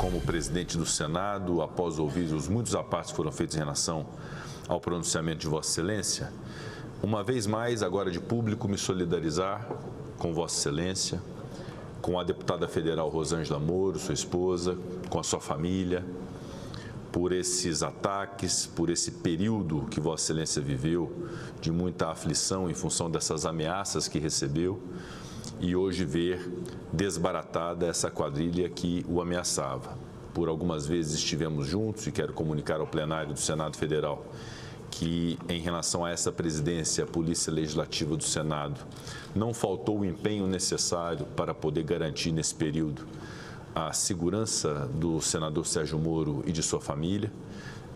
como presidente do Senado, após ouvir os muitos apartes que foram feitos em relação ao pronunciamento de Vossa Excelência, uma vez mais, agora de público, me solidarizar com Vossa Excelência, com a deputada federal Rosângela Moro, sua esposa, com a sua família, por esses ataques, por esse período que Vossa Excelência viveu de muita aflição em função dessas ameaças que recebeu e hoje ver desbaratada essa quadrilha que o ameaçava. Por algumas vezes estivemos juntos e quero comunicar ao plenário do Senado Federal que, em relação a essa presidência, a Polícia Legislativa do Senado não faltou o empenho necessário para poder garantir nesse período a segurança do senador Sérgio Moro e de sua família.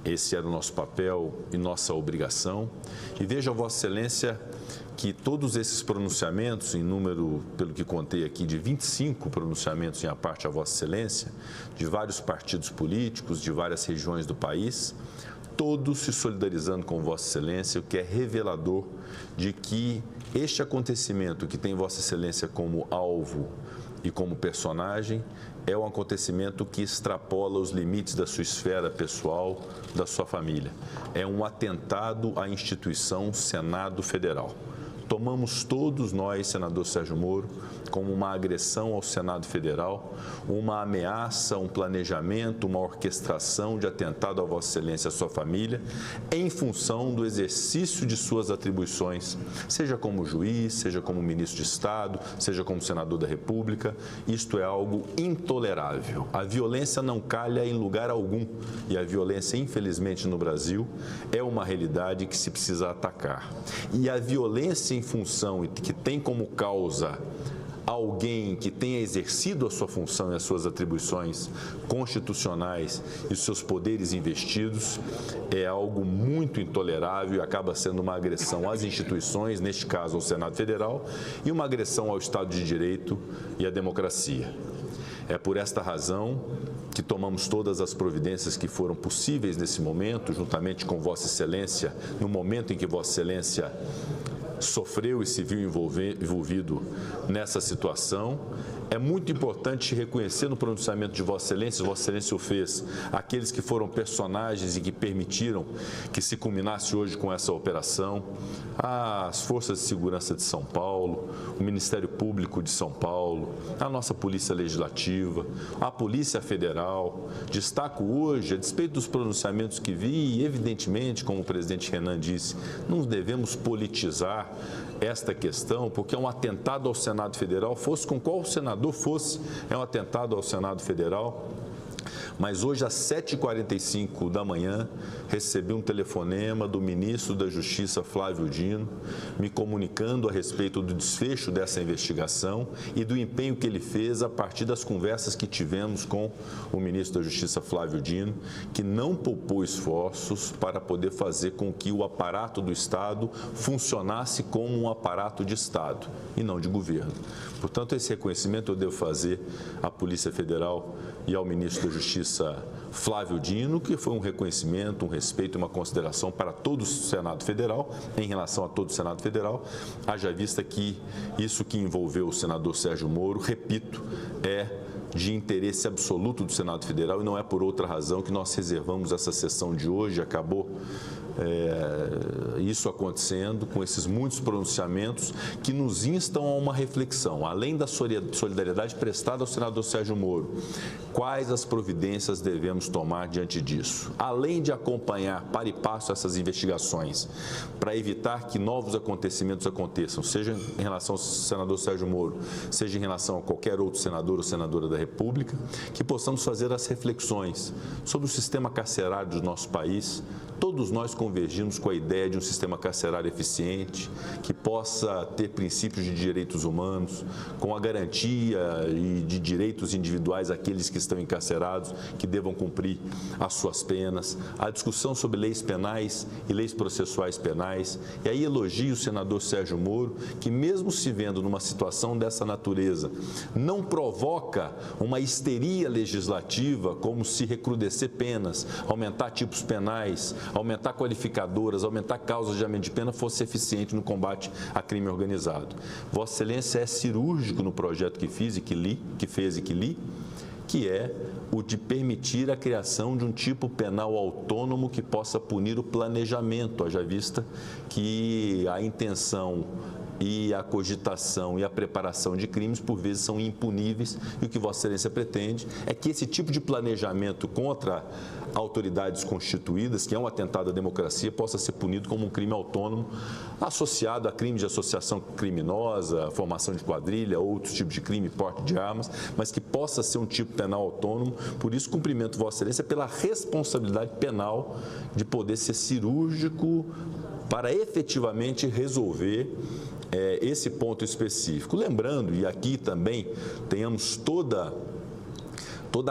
Esse era o nosso papel e nossa obrigação. E veja, Vossa Excelência, que todos esses pronunciamentos, em número, pelo que contei aqui, de 25 pronunciamentos em a parte a Vossa Excelência, de vários partidos políticos, de várias regiões do país, todos se solidarizando com Vossa Excelência, o que é revelador de que este acontecimento que tem Vossa Excelência como alvo e como personagem é um acontecimento que extrapola os limites da sua esfera pessoal, da sua família. É um atentado à instituição Senado Federal. Tomamos todos nós, senador Sérgio Moro, como uma agressão ao Senado Federal, uma ameaça, um planejamento, uma orquestração de atentado a Vossa Excelência e a sua família, em função do exercício de suas atribuições, seja como juiz, seja como ministro de Estado, seja como senador da República. Isto é algo intolerável. A violência não calha em lugar algum e a violência, infelizmente, no Brasil é uma realidade que se precisa atacar. E a violência em função e que tem como causa alguém que tenha exercido a sua função e as suas atribuições constitucionais e seus poderes investidos é algo muito intolerável e acaba sendo uma agressão às instituições, neste caso ao Senado Federal, e uma agressão ao Estado de Direito e à democracia. É por esta razão que tomamos todas as providências que foram possíveis nesse momento, juntamente com Vossa Excelência, no momento em que Vossa Excelência sofreu e se viu envolvido nessa situação. É muito importante reconhecer no pronunciamento de Vossa Excelência o fez, aqueles que foram personagens e que permitiram que se culminasse hoje com essa operação, as Forças de Segurança de São Paulo, o Ministério Público de São Paulo, a nossa Polícia Legislativa, a Polícia Federal. Destaco hoje, a despeito dos pronunciamentos que vi, e evidentemente, como o presidente Renan disse, não devemos politizar esta questão, porque é um atentado ao Senado Federal, fosse com qual senador fosse, é um atentado ao Senado Federal. Mas hoje, às 7h45 da manhã, recebi um telefonema do ministro da Justiça, Flávio Dino, me comunicando a respeito do desfecho dessa investigação e do empenho que ele fez a partir das conversas que tivemos com o ministro da Justiça, Flávio Dino, que não poupou esforços para poder fazer com que o aparato do Estado funcionasse como um aparato de Estado e não de governo. Portanto, esse reconhecimento eu devo fazer à Polícia Federal e ao ministro da Justiça, Flávio Dino, que foi um reconhecimento, um respeito e uma consideração para todo o Senado Federal, em relação a todo o Senado Federal, haja vista que isso que envolveu o senador Sérgio Moro, repito, é de interesse absoluto do Senado Federal e não é por outra razão que nós reservamos essa sessão de hoje. Acabou isso acontecendo com esses muitos pronunciamentos que nos instam a uma reflexão, além da solidariedade prestada ao senador Sérgio Moro, quais as providências devemos tomar diante disso, além de acompanhar para e passo essas investigações, para evitar que novos acontecimentos aconteçam, seja em relação ao senador Sérgio Moro, seja em relação a qualquer outro senador ou senadora da República, que possamos fazer as reflexões sobre o sistema carcerário do nosso país. Todos nós convergimos com a ideia de um sistema carcerário eficiente, que possa ter princípios de direitos humanos, com a garantia de direitos individuais àqueles que estão encarcerados, que devam cumprir as suas penas, a discussão sobre leis penais e leis processuais penais. E aí elogio o senador Sérgio Moro, que mesmo se vendo numa situação dessa natureza, não provoca uma histeria legislativa, como se recrudescer penas, aumentar tipos penais, aumentar qualificadoras, aumentar causas de aumento de pena fosse eficiente no combate a crime organizado. Vossa Excelência é cirúrgico no projeto que fiz e que li, que é o de permitir a criação de um tipo penal autônomo que possa punir o planejamento, haja vista que a intenção e a cogitação e a preparação de crimes, por vezes, são impuníveis, e o que Vossa Excelência pretende é que esse tipo de planejamento contra autoridades constituídas, que é um atentado à democracia, possa ser punido como um crime autônomo, associado a crime de associação criminosa, formação de quadrilha, outros tipos de crime, porte de armas, mas que possa ser um tipo penal autônomo. Por isso, cumprimento Vossa Excelência pela responsabilidade penal de poder ser cirúrgico para efetivamente resolver esse ponto específico. Lembrando, e aqui também tenhamos toda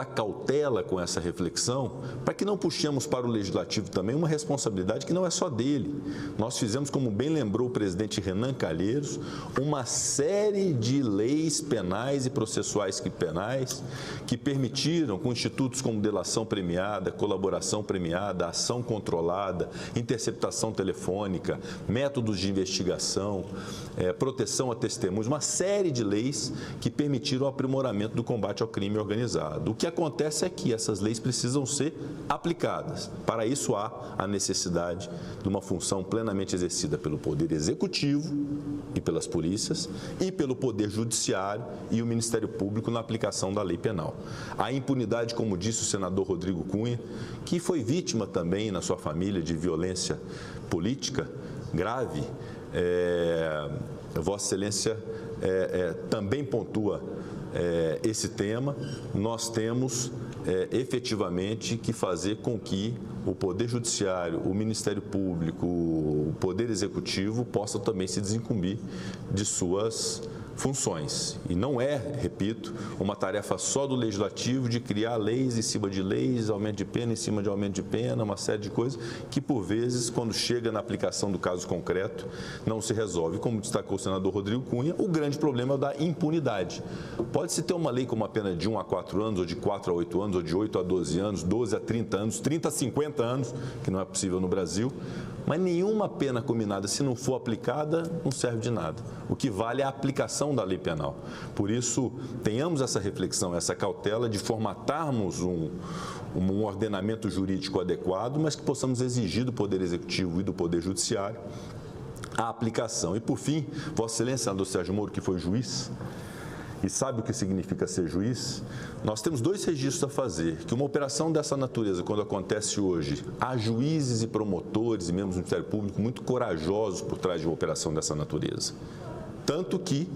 a cautela com essa reflexão, para que não puxemos para o Legislativo também uma responsabilidade que não é só dele. Nós fizemos, como bem lembrou o presidente Renan Calheiros, uma série de leis penais e processuais penais que permitiram, com institutos como delação premiada, colaboração premiada, ação controlada, interceptação telefônica, métodos de investigação, proteção a testemunhos, uma série de leis que permitiram o aprimoramento do combate ao crime organizado. O que acontece é que essas leis precisam ser aplicadas. Para isso, há a necessidade de uma função plenamente exercida pelo Poder Executivo e pelas polícias e pelo Poder Judiciário e o Ministério Público na aplicação da lei penal. A impunidade, como disse o senador Rodrigo Cunha, que foi vítima também na sua família de violência política grave, Vossa Excelência também pontua esse tema. Nós temos efetivamente que fazer com que o Poder Judiciário, o Ministério Público, o Poder Executivo possam também se desincumbir de suas funções. E não é, repito, uma tarefa só do Legislativo de criar leis em cima de leis, aumento de pena em cima de aumento de pena, uma série de coisas que, por vezes, quando chega na aplicação do caso concreto, não se resolve. Como destacou o senador Rodrigo Cunha, o grande problema é o da impunidade. Pode-se ter uma lei com uma pena de 1 a 4 anos, ou de 4 a 8 anos, ou de 8 a 12 anos, 12 a 30 anos, 30 a 50 anos, que não é possível no Brasil, mas nenhuma pena combinada, se não for aplicada, não serve de nada. O que vale é a aplicação da lei penal. Por isso, tenhamos essa reflexão, essa cautela de formatarmos um ordenamento jurídico adequado, mas que possamos exigir do Poder Executivo e do Poder Judiciário a aplicação. E, por fim, Vossa Excelência, senador Sérgio Moro, que foi juiz e sabe o que significa ser juiz, nós temos 2 registros a fazer, que uma operação dessa natureza, quando acontece hoje, há juízes e promotores e membros do Ministério Público muito corajosos por trás de uma operação dessa natureza. Tanto que,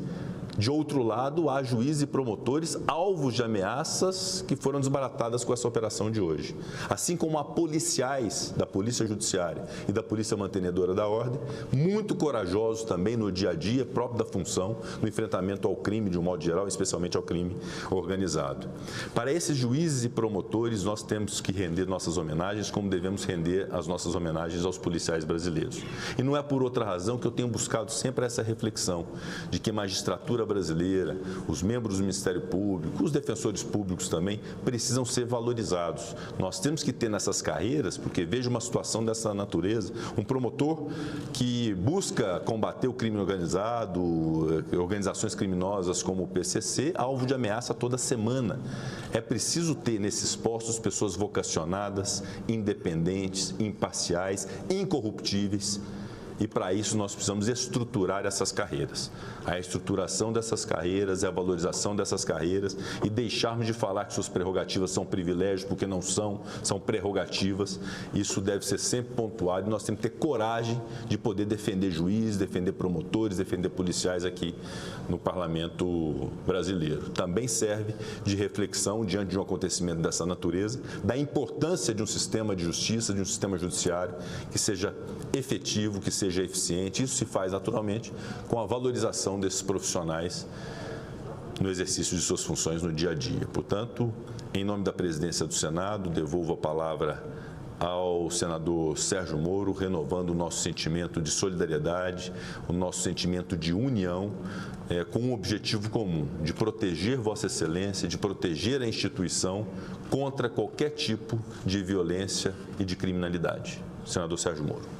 de outro lado, há juízes e promotores alvos de ameaças que foram desbaratadas com essa operação de hoje. Assim como há policiais da Polícia Judiciária e da Polícia Mantenedora da Ordem, muito corajosos também no dia a dia, próprio da função, no enfrentamento ao crime de um modo geral, especialmente ao crime organizado. Para esses juízes e promotores, nós temos que render nossas homenagens, como devemos render as nossas homenagens aos policiais brasileiros. E não é por outra razão que eu tenho buscado sempre essa reflexão de que a magistratura brasileira, os membros do Ministério Público, os defensores públicos também, precisam ser valorizados. Nós temos que ter nessas carreiras, porque veja uma situação dessa natureza, um promotor que busca combater o crime organizado, organizações criminosas como o PCC, alvo de ameaça toda semana. É preciso ter nesses postos pessoas vocacionadas, independentes, imparciais, incorruptíveis. E, para isso, nós precisamos estruturar essas carreiras. A estruturação dessas carreiras, a valorização dessas carreiras e deixarmos de falar que suas prerrogativas são privilégios, porque não são, são prerrogativas. Isso deve ser sempre pontuado e nós temos que ter coragem de poder defender juízes, defender promotores, defender policiais aqui no Parlamento brasileiro. Também serve de reflexão, diante de um acontecimento dessa natureza, da importância de um sistema de justiça, de um sistema judiciário que seja efetivo, que seja eficiente. Isso se faz naturalmente com a valorização desses profissionais no exercício de suas funções no dia a dia. Portanto, em nome da presidência do Senado, devolvo a palavra ao senador Sérgio Moro, renovando o nosso sentimento de solidariedade, o nosso sentimento de união, com um objetivo comum, de proteger Vossa Excelência, de proteger a instituição contra qualquer tipo de violência e de criminalidade. Senador Sérgio Moro.